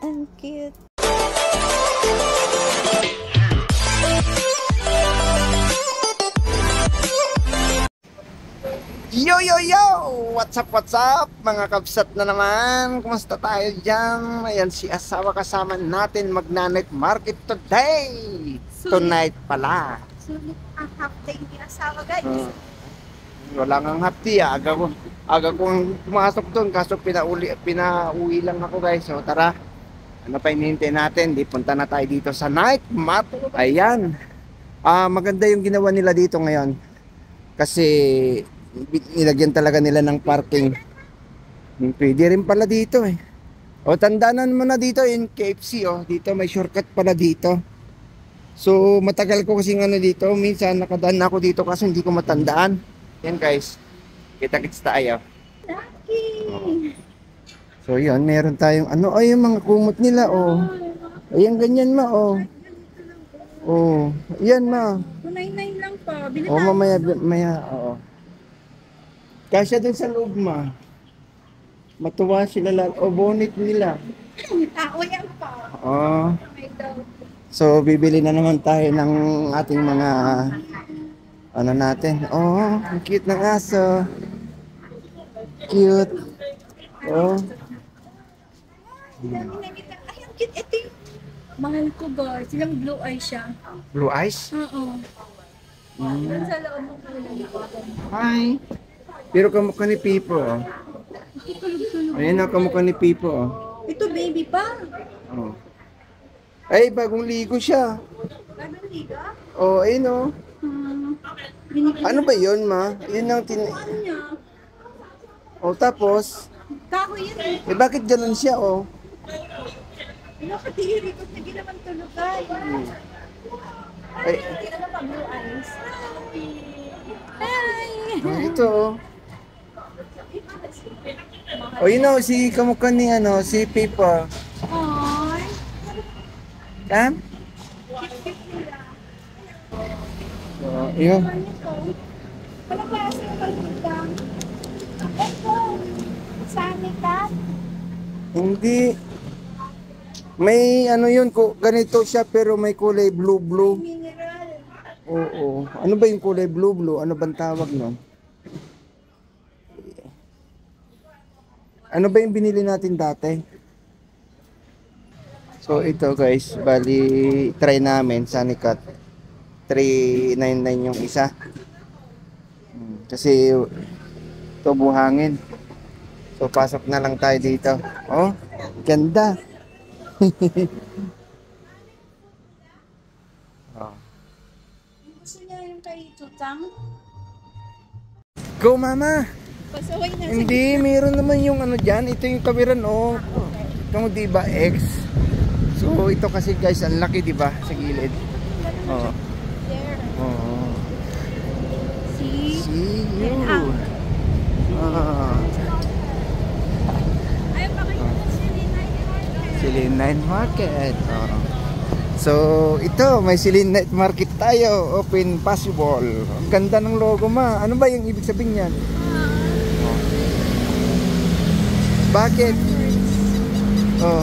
Ang cute. Yo yo yo! What's up mga kabsat na naman? Kumusta tayo dyan? Ayan si asawa kasama natin magna-night market today. Tonight pala. Sulit ang half day ni asawa, guys. Wala nga half day. Aga kong pumasok doon kaso pinauwi lang ako, guys. So tara, ano pa hinihintay natin? Di punta na tayo dito sa night market. Ayan. Maganda yung ginawa nila dito ngayon. Kasi nilagyan talaga nila ng parking. Pwede rin pala dito eh. O tandaanan mo na dito yung KFC oh. Dito may shortcut pala dito. So matagal ko kasi ano dito. Minsan nakadaan ako dito kasi hindi ko matandaan. Yan guys. Kita-kits tayo. So yun, meron tayong ano. Ay yung mga kumot nila oh. Ayan ganyan ma oh. Oh, yan ma. 299 lang po. Bili Oh mamaya oo. Kasya dun sa loob ma. Matuwa sila lang. O bonnet nila. Tao yan po. Oh. So bibili na naman tayo ng ating mga ano natin. Oh, ang cute ng aso. Cute. Oh. Ay, ang cute. Ito yung mahal ko guys. Silang blue eyes siya. Blue eyes? Oo. Doon sa loob ng kulang. Hi. Pero kamukha ni Pipo oh. Ayan na kamukha ni Pipo oh. Ito baby pa. Oh. Ay, bagong ligo siya. Bagong liga? Oh, ayun oh. Ano ba yun ma? Yun ang Ano niya? Oh, tapos Kahoy yan eh. eh bakit ganun siya oh? Nakatiri ko. Sige naman tulugan. Ay, Hindi naman pa blue eyes. Hi! ito oh. Oh, you know, si kamukha ni ano, si Pipa. Ay! Ha? So, yun. Walang klase ng kalbutang. Ito! Sani ka? Hindi. May ano yun, ganito siya pero may kulay blue. Mineral. Oo. Ano ba yung kulay blue? Ano bang tawag nun? Ano ba yung binili natin dati? So ito guys, bali try namin Sanicat. 399 yung isa. Kasi ito buhangin. So pasok na lang tayo dito. Oh, ganda. Oh. Gusto niya yung kay Tutang? Go mama! Pasaway na Hindi, meron naman yung ano dyan. Ito yung kawiran oh. Ito diba X. So ito kasi guys, ang laki diba sa gilid. Oh. There. Oh. See you. Ayaw pa kayo ng Silin Night Market. Oh. So ito, may Silin Night Market tayo. Open possible. Ang ganda ng logo ma. Ano ba yung ibig sabihin yan? Bakit? Oh.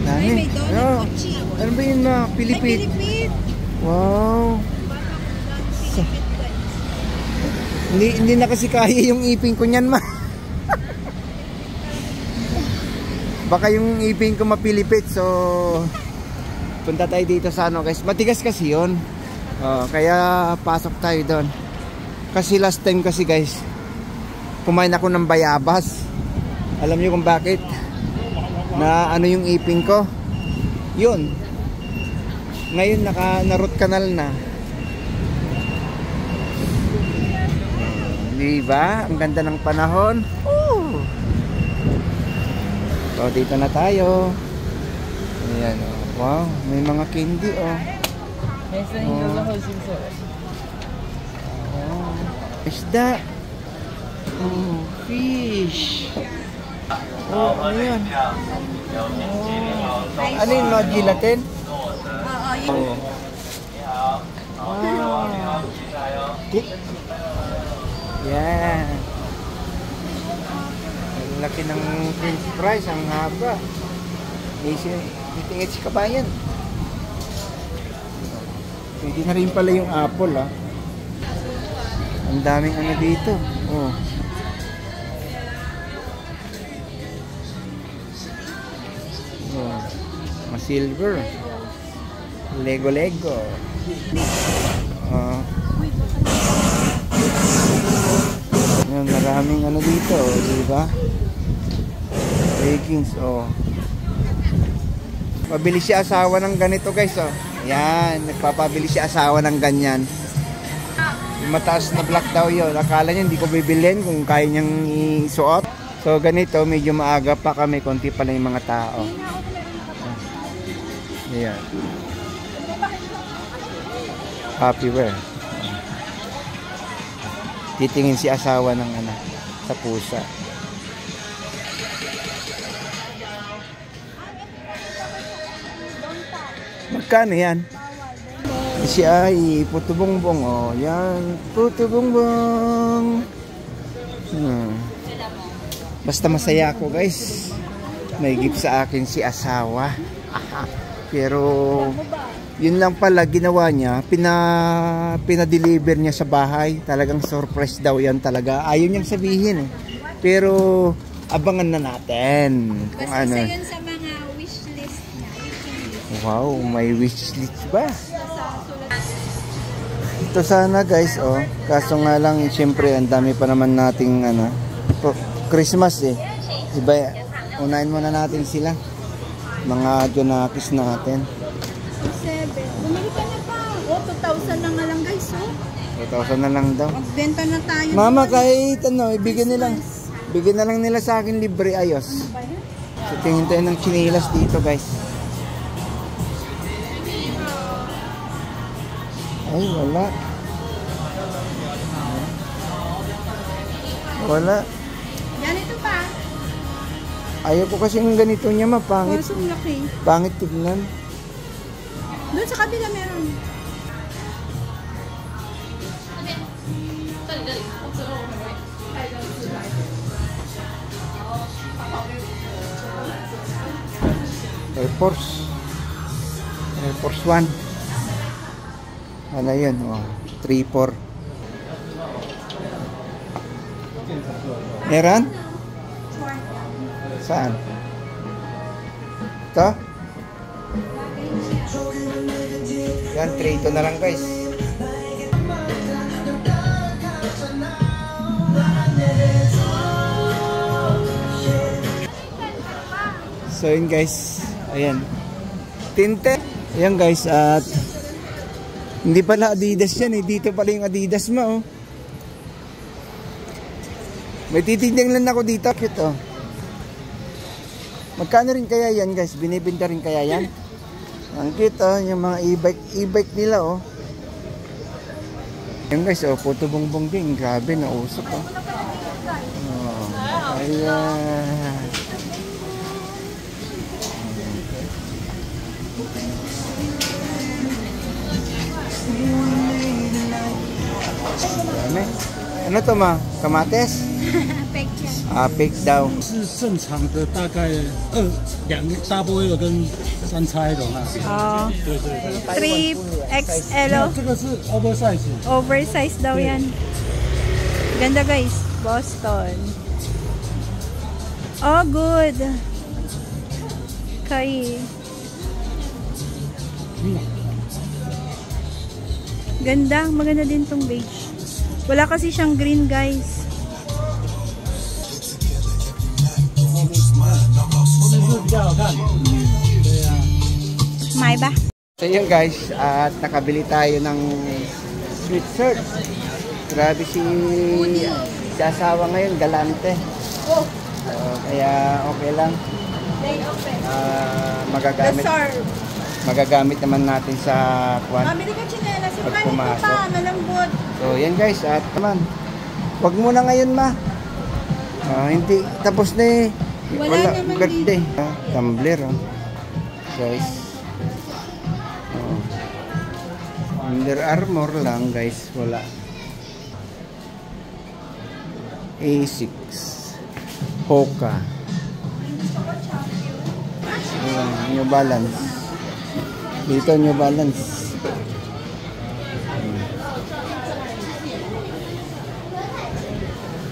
Dami. Ay, may donut Oh. mochi. Ano ba yun na? Pilipit. Pilipit. Wow. Hindi na kasi kaya yung ipin ko niyan ma. Baka yung ipin ko mapilipit. So punta tayo dito sa ano guys. Matigas kasi yun. Kaya pasok tayo doon. Kasi last time kasi guys, kumain ako ng bayabas. Alam niyo kung bakit? Na ano yung ipin ko? Yun. Ngayon na-root canal na. Diba? Ang ganda ng panahon. Woo! So dito na tayo. Ayan oh. Wow, may mga candy oh. Oh. Isda. Oh, fish. Oh, ano yan? Oh. Ano yung no gelatin? Oo, yun. Oh. Wow. Yan. laki ng french fries, ang haba. Itingit si kabayan. Pwede na rin pala yung apple, ah. Ang daming ano dito. Oh. Oh. Ma-silver. Lego. Oh. Yan, maraming ano dito, di ba? Leggings, oh. Pabili siya asawa ng ganito, guys, oh. Yan, nagpapabili siya asawa ng ganyan. Yung mataas na black daw yun. Akala niya hindi ko bibilhin kung kaya niyang isuot. So ganito, medyo maaga pa kami, konti pa lang yung mga tao. Ayan. Happy wear. Titingin si asawa ng ano, sa pusa. Magkano yan? Siya ay puto bongbong, oh. Yan, puto bongbong. Basta masaya ako, guys. May gift sa akin si asawa. Pero yun lang pala ginawa niya, pinadeliver niya sa bahay. Talagang surprise daw yan talaga. Ayaw niyang sabihin, eh. Pero abangan na natin kung basta ano. isa yun sa mga wishlist niya. Wow, may wishlist ba? Ito sana, guys, oh. Kaso nga lang, siyempre, ang dami pa naman nating ano, Christmas, eh. Diba, unahin muna natin sila. Mga Jonakis natin. 7. Bumili ka na pa. Oh, 2,000 na nga lang, guys, oh. 2,000 na lang daw. Magbenta na tayo. Mama, kahit ano, ibigyan na lang nila sa akin libre, ayos. So, tingin tayo ng chinilas dito, guys. Ay, wala. Wala. Yan, ito pa. Ayaw ko kasi ng ganito niya, mapangit. Kasong laki. Pangit tignan. Doon sa kabila meron. Air Force 1. Ano yun? Oh, 3-4. Meron? Saan? Ito? Yan, 3 na lang, guys. So yun, guys. Ayan. Tinte. Ayan, guys. At hindi pala Adidas yan, eh. Dito pala yung Adidas mo, oh. May titignan lang ako dito. Cute, oh. Magkano rin kaya yan, guys? Binibenta rin kaya yan? Ang cute, oh. Yung mga e-bike nila, oh. Yan, guys, oh. Puto bongbong din. Grabe, nausok, oh. Oh. Ayan. Ano to, ma? Kamates? Fake yan. Ah, fake daw. 是正常的大概double L 跟3 XL 哈。 Oh. 对对对， 3XL. 这个是 oversize。 Oversize daw yan. Ganda, guys. Boston. Oh, good. Okay. Ganda. Maganda din tong beige. Wala kasi siyang green, guys. May ba? So yun, guys, at nakabili tayo ng sweatshirt. Grabe si asawa ngayon, galante. Kaya okay lang. Magagamit naman natin sa kwan. Mabili ka chinela. Si Pag Panito pumasok. pa. Malambot. So yan, guys, at naman. Wag muna ngayon, ma. Hindi, tapos na eh. Wala naman birthday. Tumbler, oh. Guys. Under Armour lang, guys. Wala. A6. Hoka. Ayan, New Balance. Dito New Balance.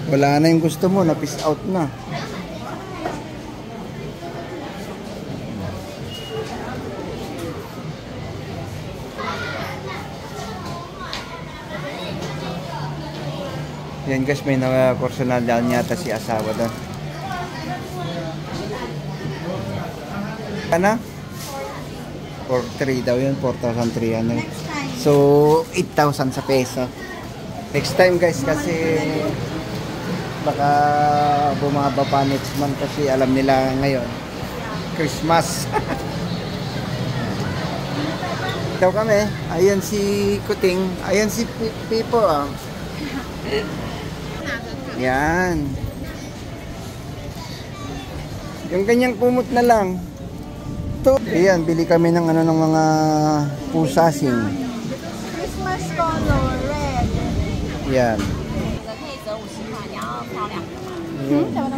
Wala na yung gusto mo, na-piss out na. Yan guys, may personal down yata si asawa doon. Ano? 4,300 daw yun, 4,300. So, 8,000 sa peso. Next time guys, kasi baka bumaba pa next month kasi alam nila ngayon Christmas. Ito kami, ayan si Kuting, ayan si Pipo ah. Yan. Yung ganyang kumot na lang. Ito, ayan, bili kami ng ano ng mga pusasing. Christmas color, red. Yan.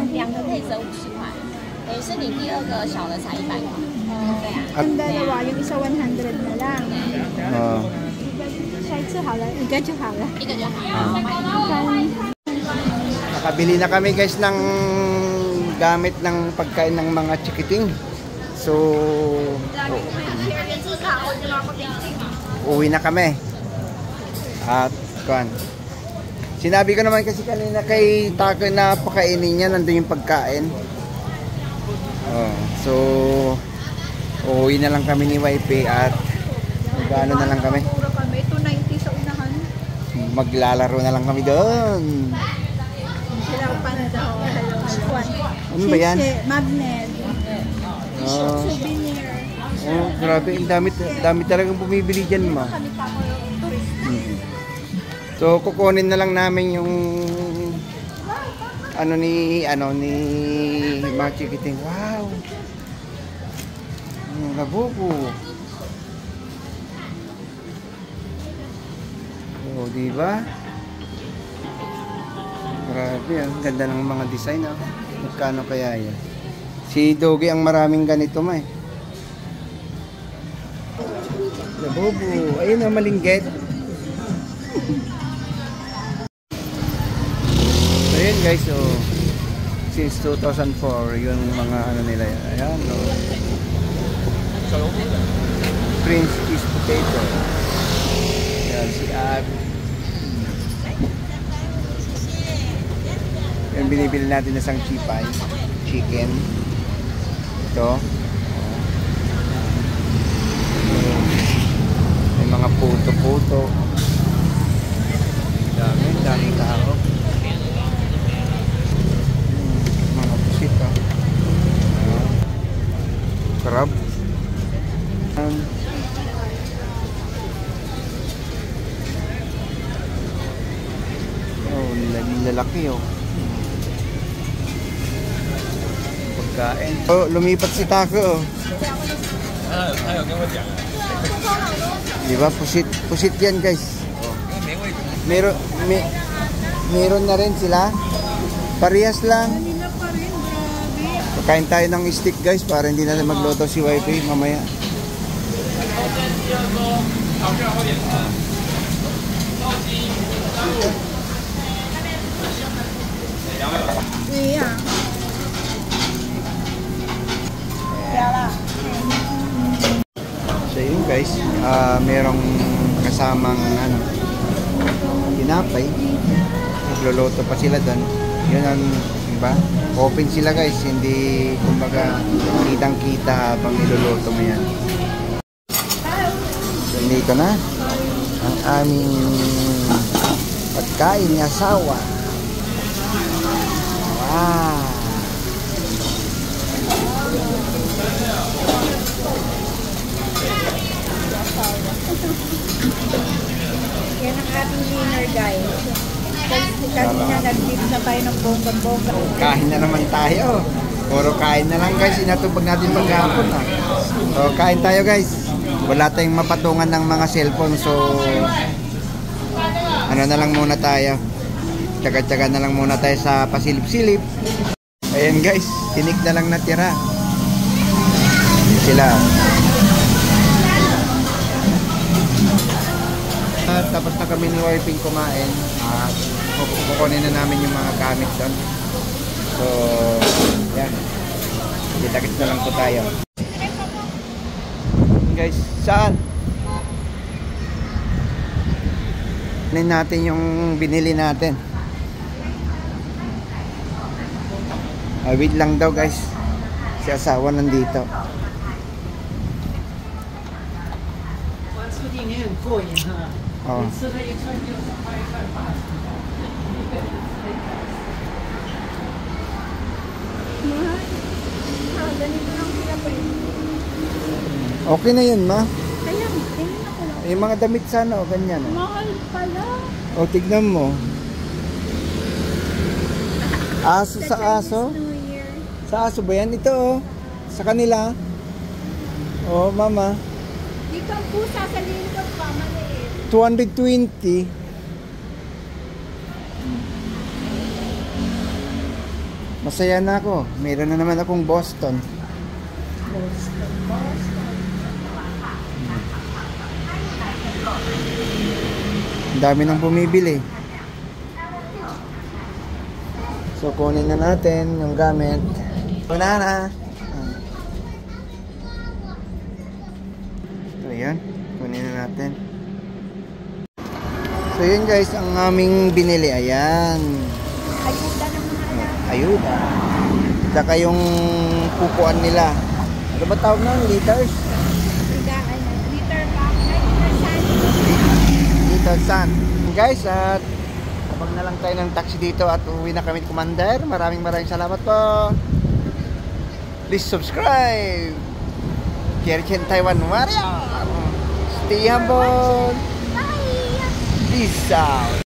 两个可以折50块，等于是你第二个小的才100块。对啊， Ang dalawa, yung isa 100 na lang. Oh. 下一次好了，一个就好了。一个就好。 Nakabili na kami guys ng gamit ng pagkain ng mga chikiting. So, uwi na kami. At kuan. Sinabi ko naman kasi kanina kay Taco na pakainin niya, nandun yung pagkain. Oh, so uwi na lang kami ni YP at gaano na lang kami. Puro kami, 290 sa unahan. Maglalaro na lang kami doon. Sila panda. Ano ba yan? Magnet. Oh, Souvenir. oh, grabe, ang dami talagang bumibili diyan, ma. Kami pa ko yung tourist. So kukunin na lang namin yung ano ni mga chikiting. Wow. Ang labubo. Oh, di ba? Grabe, ang ganda ng mga design ah. Magkano kaya yan? Si Dogi ang maraming ganito, ma eh. Labubo. Ayun ang malinggit. Ayun guys, so since 2004 yung mga ano nila yan. Ayan, no. Prince is potato. Ayan, si Ab. Yung binibili natin na isang chipay, chicken. Ito. May mga puto-puto. Daming tao. Mga pusit ah. Crab. Oh, lalaki oh. Pagkain. Oh, lumipat si Taco oh. Diba? Pusit yan guys. Meron na rin sila. Parehas lang. Pagkain tayo ng steak guys para hindi na magluto si YP mamaya. Yeah. So yun guys, merong kasamang tinapay. Nagluluto pa sila doon. Yun ang diba? Open sila guys, hindi kumbaga kitang-kita habang niluluto mo yan. So dito na ang aming pagkain ni asawa. Wow! Yan ang ating dinner guys. Kanina nag-dip na tayo ng bongga-bongga. Kain na naman tayo. Puro kain na lang guys. Inatubag natin maghapon ah. So kain tayo guys. Wala tayong mapatungan ng mga cellphone. So ano na lang muna tayo. Tsaga-tsaga na lang muna tayo sa pasilip-silip. Ayan guys, tinik na lang natira. Sila. Tapos na kami ni Wiping kumain. Kukunin na namin yung mga gamit doon. So, yan. Kita-kits na lang po tayo. Guys, saan? Kunin natin yung binili natin. Wait lang daw guys. Si asawa nandito. Oh. Ganito lang sila po. Okay na yun, ma. Kaya, tingin ako lang. Yung mga damit sana o ganyan. Mahal pala. O, tignan mo. Aso sa aso? New Year. Sa aso ba yan? Ito oh. Sa kanila. Oh, mama. Dito ang pusa sa lingkod pa, maliit. 220. Masaya na ako. Meron na naman akong Boston. Ang dami nang bumibili. So, kunin na natin yung gamit. Una na. So, yan. Kunin na natin. So, yun guys, ang aming binili. Ayan. Ayuda ng mga anak. Ayuda. Saka yung pupuan nila. Ano ba tawag na? Liters? Higaan na. Liter pack. Liter sand. Little Sun. Guys, at abang na lang tayo ng taxi dito at uwi na kami, Commander. Maraming salamat po. Please subscribe. Kierchen Taiwan Warrior. Stay humble. Bye! Peace out.